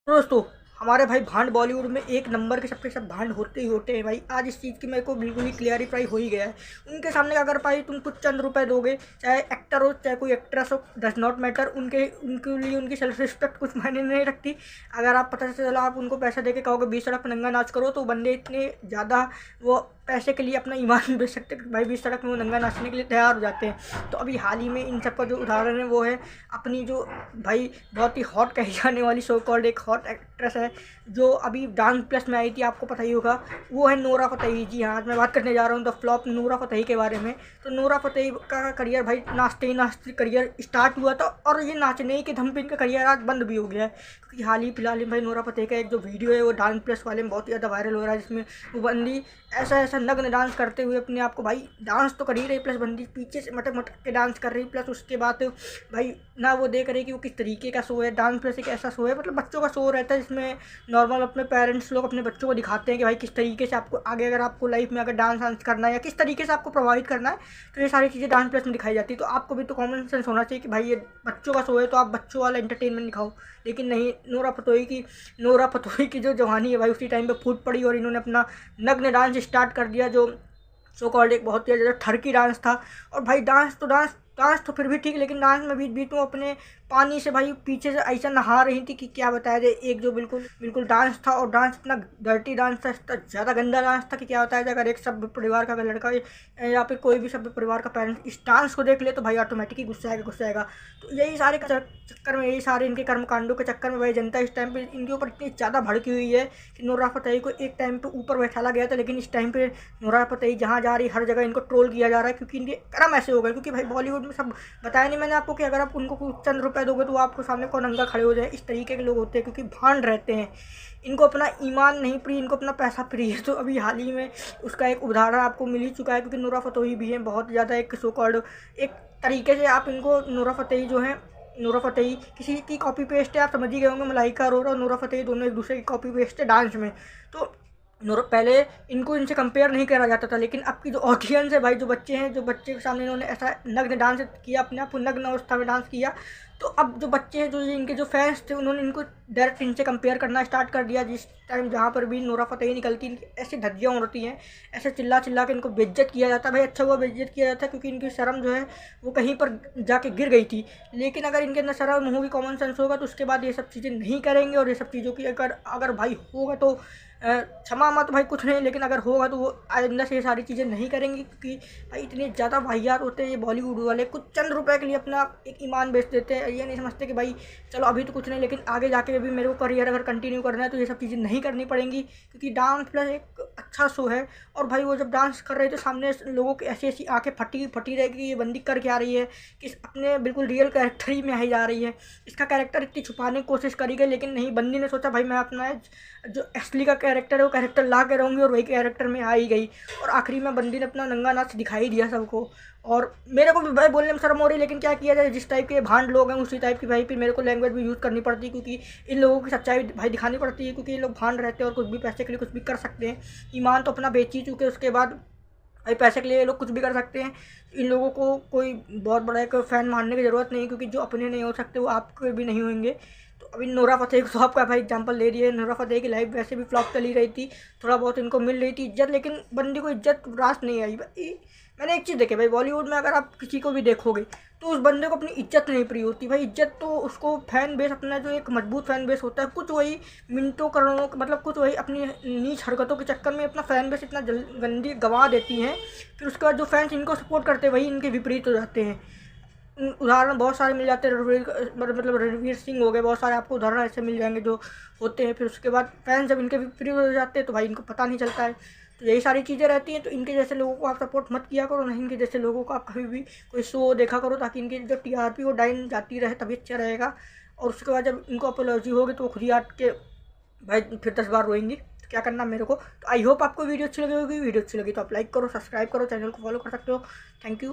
दोस्तों, हमारे भाई भांड बॉलीवुड में एक नंबर के सबके सब भांड होते ही होते हैं भाई। आज इस चीज़ की मेरे को बिल्कुल ही क्लियरिफाई हो ही गया है। उनके सामने अगर भाई तुम कुछ चंद रुपए दोगे, चाहे एक्टर हो चाहे कोई एक्ट्रेस हो, डज नॉट मैटर। उनके लिए उनकी सेल्फ रिस्पेक्ट कुछ मायने नहीं रखती। अगर आप पता चला आप उनको पैसा देके कहोगे बीच सड़क पर नंगा नाच करो, तो बंदे इतने ज़्यादा वो पैसे के लिए अपना ईमान बेच सकते हैं भाई। बीच सड़क में वो नंगा नाचने के लिए तैयार हो जाते हैं। तो अभी हाल ही में इन सब का जो उदाहरण है वो है अपनी जो भाई बहुत ही हॉट कही जाने वाली सो कॉल्ड एक हॉट एक्ट्रेस है जो अभी डांस प्लस में आई थी, आपको पता ही होगा। वो है नोरा फतेही। जी हाँ, आज मैं बात करने जा रहा हूँ द फ्लॉप नोरा फतेही के बारे में। तो नोरा फतेही का करियर भाई नाचते ही नाचते करियर स्टार्ट हुआ था, और ये नाचने ही के दम पे इनका करियर आज बंद भी हो गया है। क्योंकि हाल ही फिलहाल में भाई नोरा फतेही का एक जो वीडियो है वो डांस प्लस वाले में बहुत ज़्यादा वायरल हो रहा है, जिसमें वो बंदी ऐसा ऐसा नग्न डांस करते हुए अपने आप को, भाई डांस तो कर ही रही प्लस बंदी पीछे से मटक मटक के डांस कर रही, प्लस उसके बाद भाई ना वो देख रही कि वो किस तरीके का शो है। डांस प्लस एक ऐसा शो है, मतलब बच्चों का शो रहता है, जिसमें नॉर्मल अपने पेरेंट्स लोग अपने बच्चों को दिखाते हैं कि भाई किस तरीके से आपको आगे अगर आपको लाइफ में अगर डांस वांस करना है या किस तरीके से आपको प्रभावित करना है, तो ये सारी चीज़ें डांस प्लस में दिखाई जाती है। तो आपको भी तो कॉमन सेंस होना चाहिए कि भाई ये बच्चों का शो है तो आप बच्चों वाला एंटरटेनमेंट दिखाओ। लेकिन नहीं, नोरा फतेही की जो जवानी है भाई उसी टाइम पे फूट पड़ी और इन्होंने अपना नग्न डांस स्टार्ट कर दिया, जो सो कॉल्ड एक बहुत ही ज़्यादा ठरकी डांस था। और भाई डांस तो फिर भी ठीक, लेकिन डांस में बीच बीच में अपने पानी से भाई पीछे से ऐसा नहा रही थी कि क्या बताया जाए। एक जो बिल्कुल बिल्कुल डांस था, और डांस इतना डर्टी डांस था, इतना ज़्यादा गंदा डांस था कि क्या बताया जाए। अगर एक सभ्य परिवार का अगर लड़का या फिर कोई भी सभ्य परिवार का पेरेंट इस डांस को देख ले तो भाई ऑटोमेटिकली गुस्सा आएगा। तो यही सारे चक्कर में, यही सारे इनके कर्मकांडों के चक्कर में भाई जनता इस टाइम पे इनके ऊपर इतनी ज़्यादा भड़की हुई है कि नोरा फतेही को एक टाइम पे ऊपर बैठाला गया था, लेकिन इस टाइम पे नोरा फतेही जहाँ जा रही हर जगह इनको ट्रोल किया जा रहा है, क्योंकि इनके कर्म ऐसे हो गए। क्योंकि भाई बॉलीवुड में सब बताया नहीं मैंने आपको कि अगर आप उनको कुछ चंद रुपए दोगे तो वो आपको सामने को नंगा खड़े हो जाए। इस तरीके के लोग होते हैं, क्योंकि भांड रहते हैं। इनको अपना ईमान नहीं प्रिय, इनको अपना पैसा प्रिय है। तो अभी हाल ही में उसका एक उदाहरण आपको मिल ही चुका है, क्योंकि नोरा फतेही भी है बहुत ज़्यादा एक सो कॉल्ड एक तरीके से आप इनको नोरा फतेही किसी की कॉपी पेस्ट है, आप समझ ही गए होंगे। मलाइका अरोरा और नोरा फतेही दोनों एक दूसरे की कॉपी पेस्ट है डांस में। तो पहले इनको इनसे कंपेयर नहीं करा जाता था, लेकिन अब की जो ऑडियंस है भाई, जो बच्चे के सामने इन्होंने ऐसा नग्न डांस किया, अपने आप को नग्न अवस्था में डांस किया, तो अब जो बच्चे हैं, जो इनके जो फैंस थे, उन्होंने इनको डायरेक्ट इनसे कंपेयर करना स्टार्ट कर दिया। जिस टाइम जहाँ पर भी नोरा फतेही निकलती इनकी ऐसी धज्जियाँ उड़ती हैं, ऐसे चिल्ला चिल्ला के इनको बेइज्जत किया जाता है। भाई अच्छा हुआ बेइज्जत किया जाता है, क्योंकि इनकी शर्म जो है वो कहीं पर जाके गिर गई थी। लेकिन अगर इनके अंदर शर्म होगी, कॉमन सेंस होगा, तो उसके बाद ये सब चीज़ें नहीं करेंगे। और ये सब चीज़ों की अगर भाई होगा तो क्षमा मत भाई कुछ नहीं, लेकिन अगर होगा तो वो आइंदा से ये सारी चीज़ें नहीं करेंगी। क्योंकि भाई इतने ज़्यादा वाहियात होते हैं ये बॉलीवुड वाले, कुछ चंद रुपए के लिए अपना एक ईमान बेच देते हैं। ये नहीं समझते कि भाई चलो अभी तो कुछ नहीं, लेकिन आगे जाके भी मेरे को करियर अगर कंटिन्यू करना है तो ये सब चीज़ें नहीं करनी पड़ेंगी। क्योंकि डांस प्लस एक अच्छा शो है, और भाई वो जब डांस कर रहे थे सामने लोगों की ऐसी ऐसी आँखें फटी रहेगी कि ये बंदी कर क्या रही है, कि अपने बिल्कुल रियल कैरेक्टर ही में आई जा रही है। इसका कैरेक्टर इतनी छुपाने की कोशिश करी गई, लेकिन नहीं, बंदी ने सोचा भाई मैं अपना जो असली का कैरेक्टर है वो कैरेक्टर ला के रहूँगी, और वही कैरेक्टर में आ ही गई। और आखिरी में बंदी ने अपना नंगा नाच दिखाई दिया सबको। और मेरे को भी भाई बोलने में शर्म हो रही है, लेकिन क्या किया जाए, जिस टाइप के भांड लोग हैं उसी टाइप की भाई फिर मेरे को लैंग्वेज भी यूज़ करनी पड़ती है। क्योंकि इन लोगों की सच्चाई भाई दिखानी पड़ती है, क्योंकि ये लोग भांड रहते हैं और कुछ भी पैसे के लिए कुछ भी कर सकते हैं। ईमान तो अपना बेच ही चुके, उसके बाद भाई पैसे के लिए ये लोग कुछ भी कर सकते हैं। इन लोगों को कोई बहुत बड़ा एक फ़ैन मानने की ज़रूरत नहीं, क्योंकि जो अपने नहीं हो सकते वो आपके भी नहीं होंगे। तो अभी नोरा फतेही को तो आपका भाई एग्जांपल दे दिए। नोरा फतेही की लाइफ वैसे भी फ्लॉप चली रही थी, थोड़ा बहुत इनको मिल रही थी इज्जत, लेकिन बंदी को इज्जत रास नहीं आई भाई। मैंने एक चीज़ देखी भाई, बॉलीवुड में अगर आप किसी को भी देखोगे तो उस बंदे को अपनी इज्जत नहीं प्रिय होती। भाई इज्जत तो उसको फैन बेस, अपना जो एक मजबूत फैन बेस होता है, कुछ वही मिनटों करोड़ों मतलब कुछ वही अपनी नीच हरकतों के चक्कर में अपना फैन बेस इतना गंदी गंवा देती हैं। फिर उसके बाद जो फैंस इनको सपोर्ट करते हैं वही इनके विपरीत हो जाते हैं। उदाहरण बहुत सारे मिल जाते हैं। मतलब रणवीर सिंह हो गए, बहुत सारे आपको उदाहरण ऐसे मिल जाएंगे जो होते हैं। फिर उसके बाद फैंस जब इनके विपरीत हो जाते हैं तो भाई इनको पता नहीं चलता है। तो यही सारी चीज़ें रहती हैं। तो इनके जैसे लोगों को आप सपोर्ट मत किया करो, नहीं इनके जैसे लोगों को आप कभी भी कोई शो देखा करो, ताकि इनकी जो टीआरपी वो डाउन जाती रहे, तभी अच्छा रहेगा। और उसके बाद जब इनको अपोलॉजी होगी तो वो खुद ही आट के भाई फिर 10 बार रोएंगी। तो क्या करना मेरे को। तो आई होप आपको वीडियो अच्छी लगी होगी। वीडियो अच्छी लगी तो आप लाइक करो, सब्सक्राइब करो, चैनल को फॉलो कर सकते हो। Thank you.